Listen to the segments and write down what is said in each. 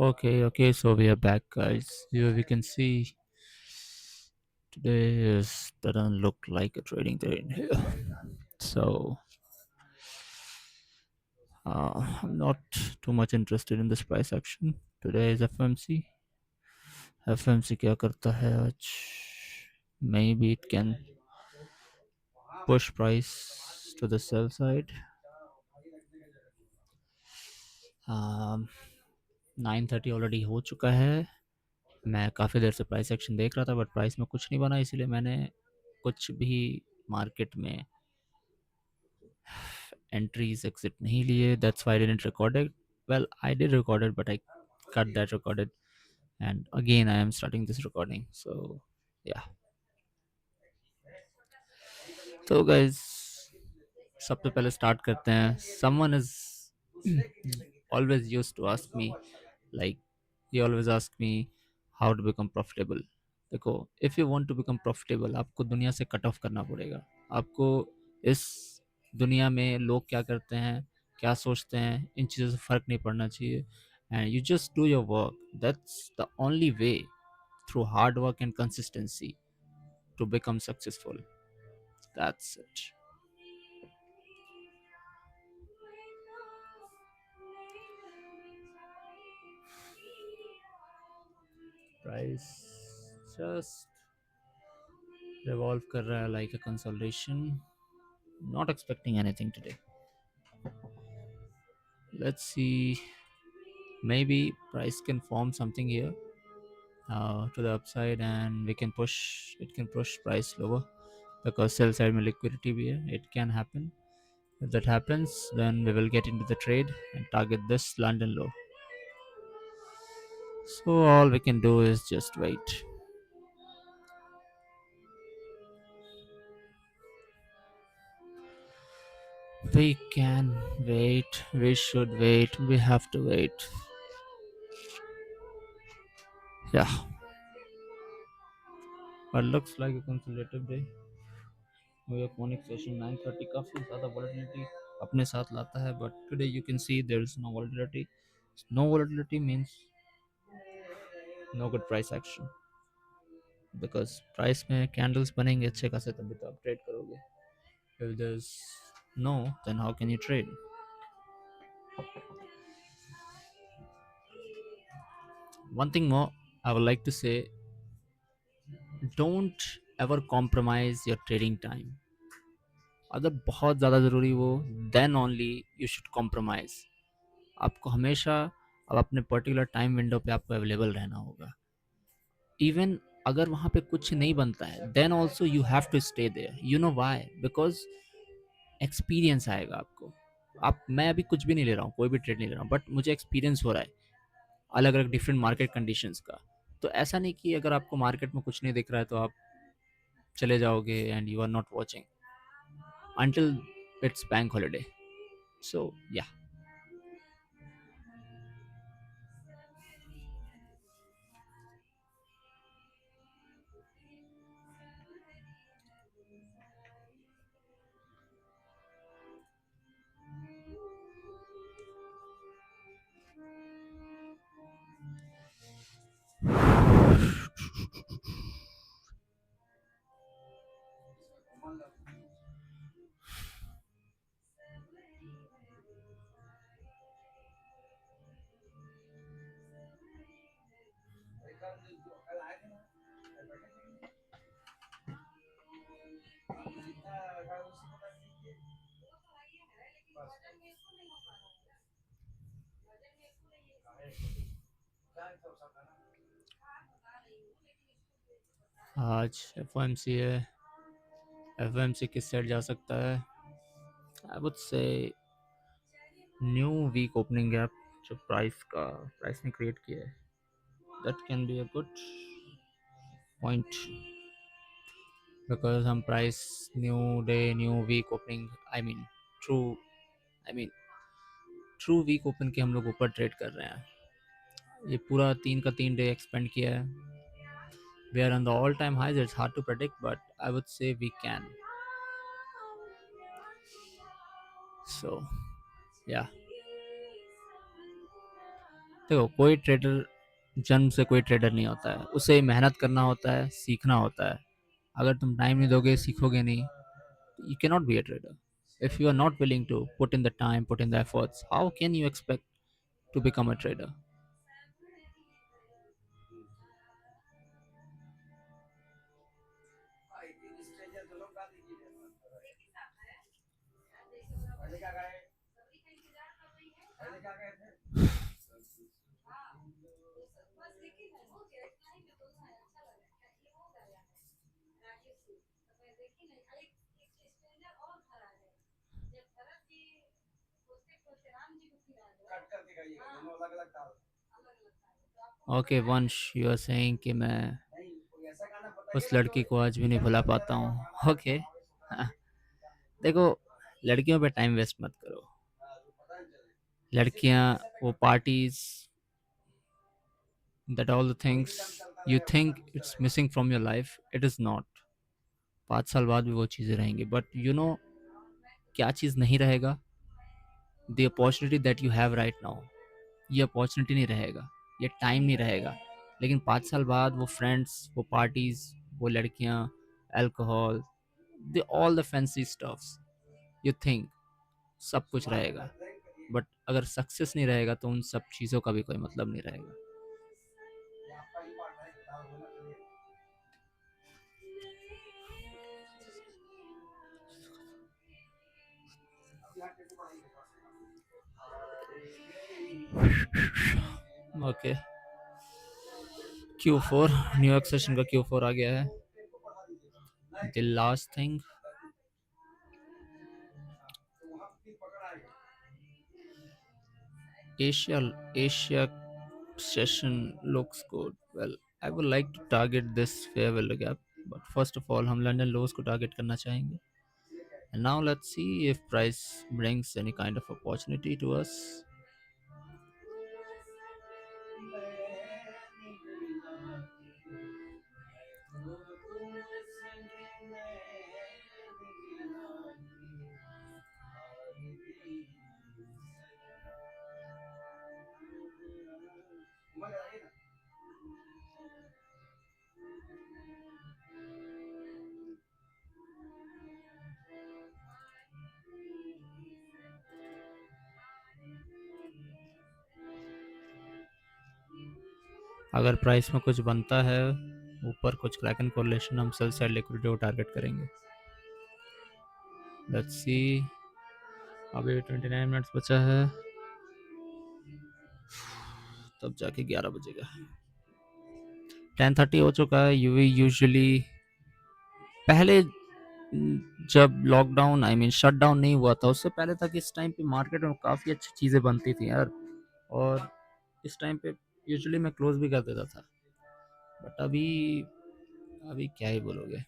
Okay, so we are back, guys. Here we can see today is doesn't look like a trading day in here. So I'm not too much interested in this price action. Today is FMC. FMC क्या करता है आज? Maybe it can push price to the sell side. 9:30 already हो चुका है. मैं काफ़ी देर से प्राइस एक्शन देख रहा था बट प्राइस में कुछ नहीं बना, इसीलिए मैंने कुछ भी मार्केट में entries exit nahi liye. That's why I didn't record it. Well, I did record it, but I cut that recorded, and again I am starting this recording. So yeah. So guys, सबसे पहले start करते हैं. Someone is always used to ask me, like he always ask me how to become profitable. देखो, if you want to become profitable, आपको दुनिया से cut off करना पड़ेगा. आपको इस दुनिया में लोग क्या करते हैं, क्या सोचते हैं, इन चीज़ों से फ़र्क नहीं पड़ना चाहिए. And you just do your work. That's the only way through hard work and consistency to become successful. That's it. Price just revolve कर रहा है like a consolidation. Not expecting anything today. Let's see. Maybe price can form something here to the upside, and we can push. It can push price lower because sell side में liquidity भी है. It can happen. If that happens, then we will get into the trade and target this London low. So all we can do is just wait. We can wait. We should wait. We have to wait. Yeah. But looks like a conservative day. New York morning session 9:30 काफ़ी ज़्यादा volatility अपने साथ लाता है, but today you can see there is no volatility. No volatility means no good price action, because price में candles बनेंगे अच्छे खासे तभी तो आप ट्रेड करोगे. If there is no, then how can you trade? One thing more I would like to say, don't ever compromise your trading time. अगर बहुत ज़्यादा ज़रूरी हो, then only you should compromise. आपको हमेशा अब अपने पर्टिकुलर टाइम विंडो पे आपको अवेलेबल रहना होगा. इवन अगर वहाँ पे कुछ नहीं बनता है, then also you have to stay there. You know why? Because experience आएगा आपको. आप मैं अभी कुछ भी नहीं ले रहा हूँ, कोई भी ट्रेड नहीं ले रहा हूँ, बट मुझे एक्सपीरियंस हो रहा है अलग अलग डिफरेंट मार्केट कंडीशंस का. तो ऐसा नहीं कि अगर आपको मार्केट में कुछ नहीं दिख रहा है तो आप चले जाओगे and you are not watching until it's bank holiday. So yeah. आज एफ ओ एम सी है. एफ ओ एम सी किस साइड जा सकता है? I would say new week opening gap जो प्राइस ने क्रिएट किया है, that can be a good point. Because हम price new day new week opening, I mean true, I mean true week open के हम लोग ऊपर ट्रेड कर रहे हैं. ये पूरा 3 का 3 डे एक्सपेंड किया है. We are on the all time highs. It's hard to predict but I would say we can. So yeah, देखो, कोई ट्रेडर जन्म से कोई ट्रेडर नहीं होता है, उसे मेहनत करना होता है, सीखना होता है। अगर तुम टाइम नहीं दोगे, सीखोगे नहीं, you cannot be a trader. If you are not willing to put in the time, put in the efforts, how can you expect to become a trader? Okay, वंश, यू आर सेइंग कि मैं उस लड़की को आज भी नहीं भुला पाता हूँ। ओके। देखो, लड़कियों पे टाइम वेस्ट मत करो। लड़कियाँ, वो parties, that all the things you think it's missing from your life, it is not. 5 साल बाद भी वो चीज़ें रहेंगी, बट यू नो क्या चीज़ नहीं रहेगा? The opportunity that you have right now, ये अपॉर्चुनिटी नहीं रहेगा, ये टाइम नहीं रहेगा। लेकिन 5 साल बाद वो फ्रेंड्स, वो पार्टीज, वो लड़कियां, alcohol, the all the fancy stuffs, you think सब कुछ रहेगा, बट अगर सक्सेस नहीं रहेगा तो उन सब चीज़ों का भी कोई मतलब नहीं रहेगा। ओके, Q4, न्यूयॉर्क सेशन का Q4 आ गया है। The last thing, Asia Asia session looks good. Well, I would like to target this fair value gap, but first of all हम लंदन लोज को टारगेट करना चाहेंगे। And now let's see if price brings any kind of opportunity to us. अगर price में कुछ बनता है ऊपर, कुछ क्रैकन कोरिलेशन, हम सेल साइड लिक्विडिटी को टारगेट करेंगे। लेट्स सी, अभी 29 मिनट्स बचा है, तब जाके 11 बजेगा। 10:30 हो चुका है। यूवी यूजुअली पहले, जब lockdown, I mean shut down नहीं हुआ था, उससे पहले तक इस टाइम पे मार्केट में काफ़ी अच्छी चीज़ें बनती थी यार। और इस टाइम पे यूजुअली मैं क्लोज भी कर देता था, बट अभी अभी क्या ही बोलोगे।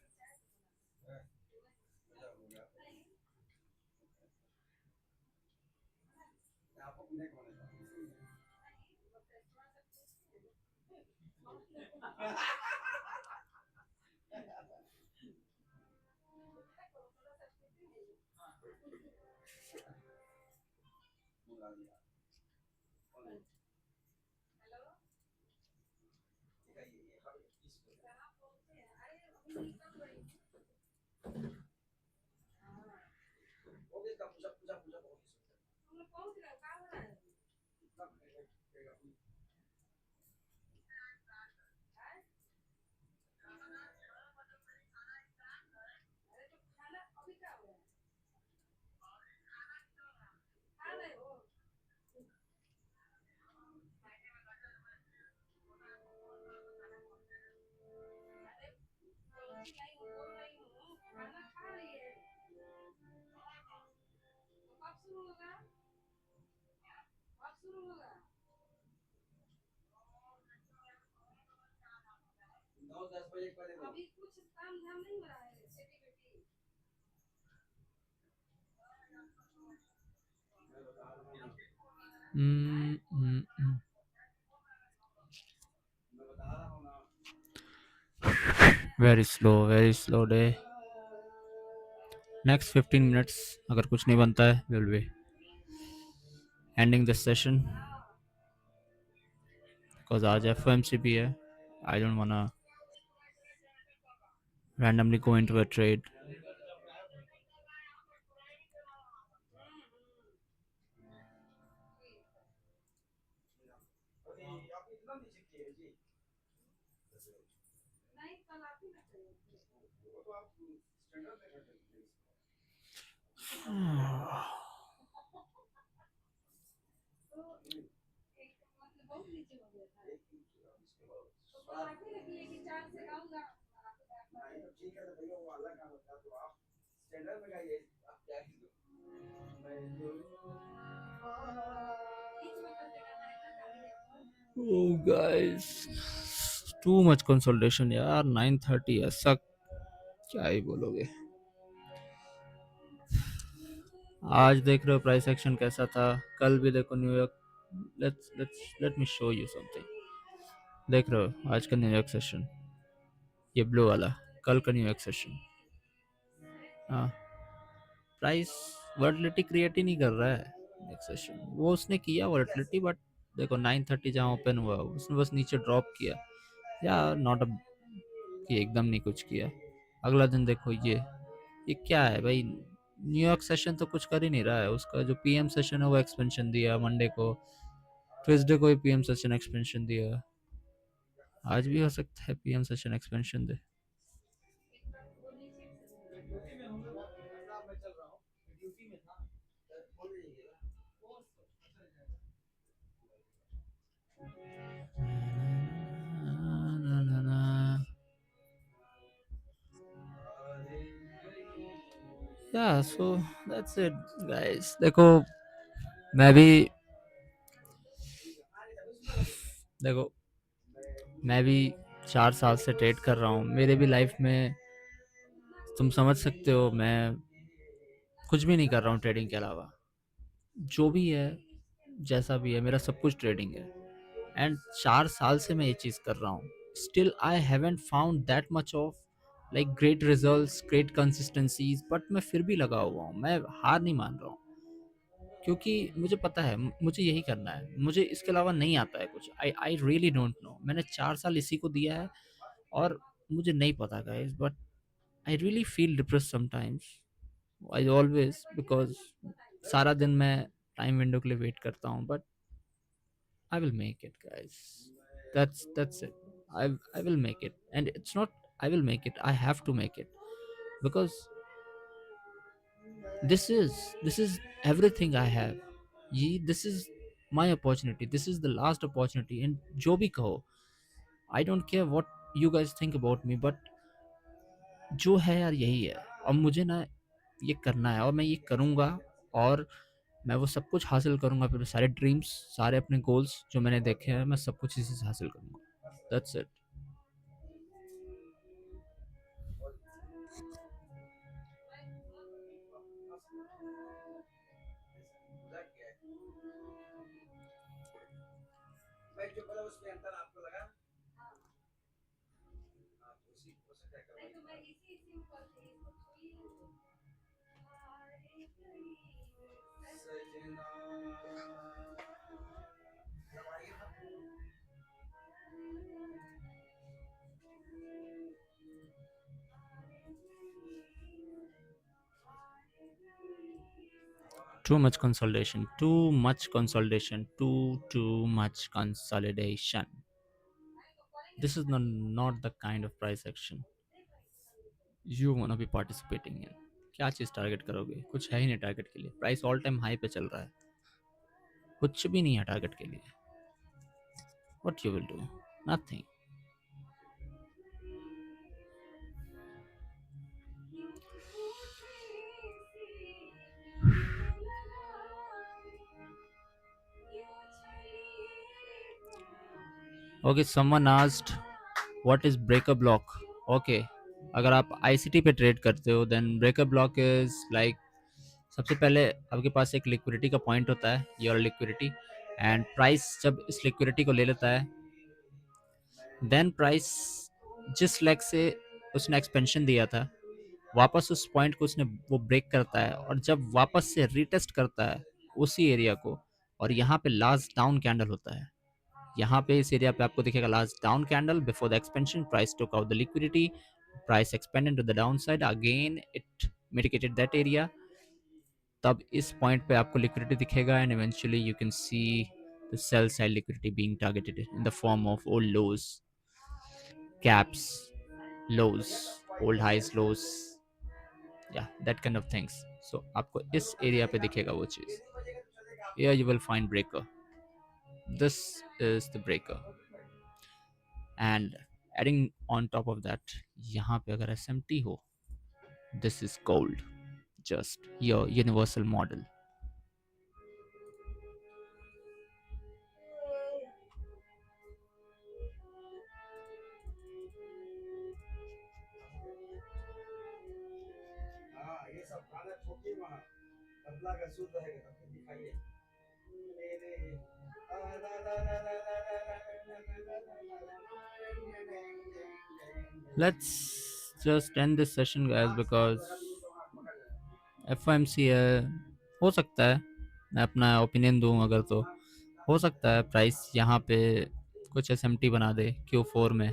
Very slow day. Next 15 minutes अगर कुछ नहीं बनता है, will be ending this session. Because आज एफ भी है. आई डोंट वाना randomly go into a trade. Oh guys, too much consolidation यार. 9:30 ऐसा क्या ही बोलोगे. आज देख रहे हो प्राइस एक्शन कैसा था. कल भी देखो New York. Let me show you something. देख रहे हो आज का न्यूयॉर्क सेशन. ये ब्लू वाला कल का न्यूयॉर्क सेशन. हाँ. प्राइस वर्टिलिटी क्रिएट ही नहीं कर रहा है नेक्स्ट सेशन. वो उसने किया वर्टिलिटी बट देखो 9:30 जहाँ ओपन हुआ उसने बस नीचे ड्रॉप किया. या नॉट अ कि एकदम नहीं कुछ किया. अगला दिन देखो ये क्या है भाई. न्यूयॉर्क सेशन तो कुछ कर ही नहीं रहा है. उसका जो पीएम सेशन है वो एक्सपेंशन दिया मंडे को. ट्यूसडे को ही पीएम सेशन एक्सपेंशन दिया. आज भी हो सकता है पीएम सेशन एक्सपेंशन दे. या सो दैट्स इट गाइस. देखो मैं भी देखो मैं भी 4 साल से ट्रेड कर रहा हूँ. मेरे भी लाइफ में तुम समझ सकते हो मैं कुछ भी नहीं कर रहा हूँ ट्रेडिंग के अलावा. जो भी है जैसा भी है मेरा सब कुछ ट्रेडिंग है. एंड 4 साल से मैं ये चीज़ कर रहा हूँ. Still I haven't found that much of like great results great consistencies. But मैं फिर भी लगा हुआ हूँ. मैं हार नहीं मान रहा हूँ. क्योंकि मुझे पता है मुझे यही करना है. मुझे इसके अलावा नहीं आता है कुछ. आई आई रियली डोंट नो. मैंने 4 साल इसी को दिया है. और मुझे नहीं पता guys but I really feel depress sometimes. I always because सारा दिन मैं टाइम विंडो के लिए वेट करता हूँ. But I will make it, guys. That's it. I will make it, and it's not. I will make it. I have to make it because this is everything I have. This is my opportunity. This is the last opportunity. And जो भी कहो, I don't care what you guys think about me, but जो है यार यही है. और मुझे ना ये करना है और मैं ये करूँगा. और मैं वो सब कुछ हासिल करूँगा. फिर सारे ड्रीम्स सारे अपने गोल्स जो मैंने देखे हैं मैं सब कुछ इसी से हासिल करूँगा. That's it. Too much consolidation. Too much consolidation. Too much consolidation. This is not the kind of price action you wanna be participating in. क्या चीज़ टारगेट करोगे. कुछ है ही नहीं टारगेट के लिए. प्राइस ऑल टाइम हाई पे चल रहा है. कुछ भी नहीं है टारगेट के लिए. What you will do? Nothing. Okay, someone asked what is breaker block. Okay, अगर आप ICT पे ट्रेड करते हो then breaker block is like सबसे पहले आपके पास एक लिक्विडिटी का पॉइंट होता है. Your liquidity. एंड प्राइस जब इस लिक्विडिटी को ले लेता है देन प्राइस जिस लेग से उसने एक्सपेंशन दिया था वापस उस पॉइंट को उसने वो ब्रेक करता है. और जब वापस से रीटेस्ट करता है उसी एरिया को और यहाँ पे लास्ट डाउन कैंडल होता है. यहाँ पे इस एरिया पे आपको दिखेगा last down candle before the expansion, price took out the liquidity, price expanded to the downside, again it mitigated that area. तब इस पॉइंट पे आपको लिक्विडिटी दिखेगा and eventually you can see the sell side liquidity being targeted in the form of old lows, caps, lows, old highs, lows, या that kind of things. So आपको इस area पे दिखेगा वो चीज. Here you will find breaker. This is the breaker. And adding on top of that, यहाँ पे अगर SMT हो, this is gold, just your universal model. Let's just end this session guys because FOMC है. हो सकता है मैं अपना ओपिनियन दूं अगर, तो हो सकता है प्राइस यहाँ पे कुछ SMT बना दे Q4 में,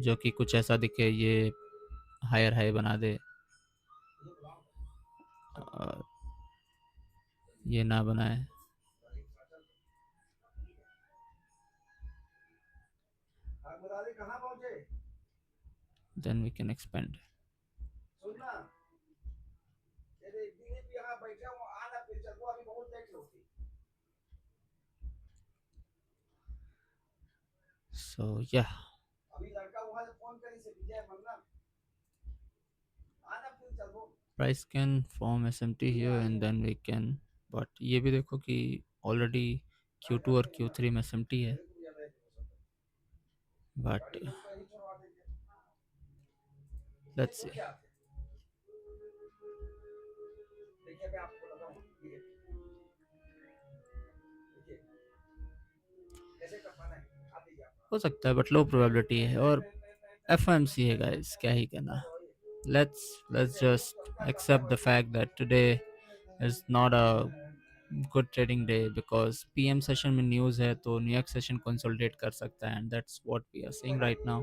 जो कि कुछ ऐसा दिखे, ये हायर हाई बना दे, ये ना बनाए. Then we can expand. So yeah, price can form SMT here and then we can, but ये भी देखो कि already Q2 और Q3 में SMT है, but let's see. हो सकता है बट लो प्रोबेबिलिटी है, और FOMC है गाइस, क्या ही कहना. Let's just accept the fact that today is not a good trading day because PM session में news है तो न्यूयॉर्क सेशन कंसोलिडेट कर सकता है, and that's what we are seeing right now.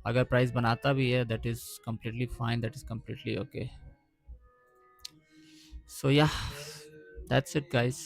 अगर प्राइस बनाता भी है, that is completely fine, that is completely okay. So yeah, that's it guys.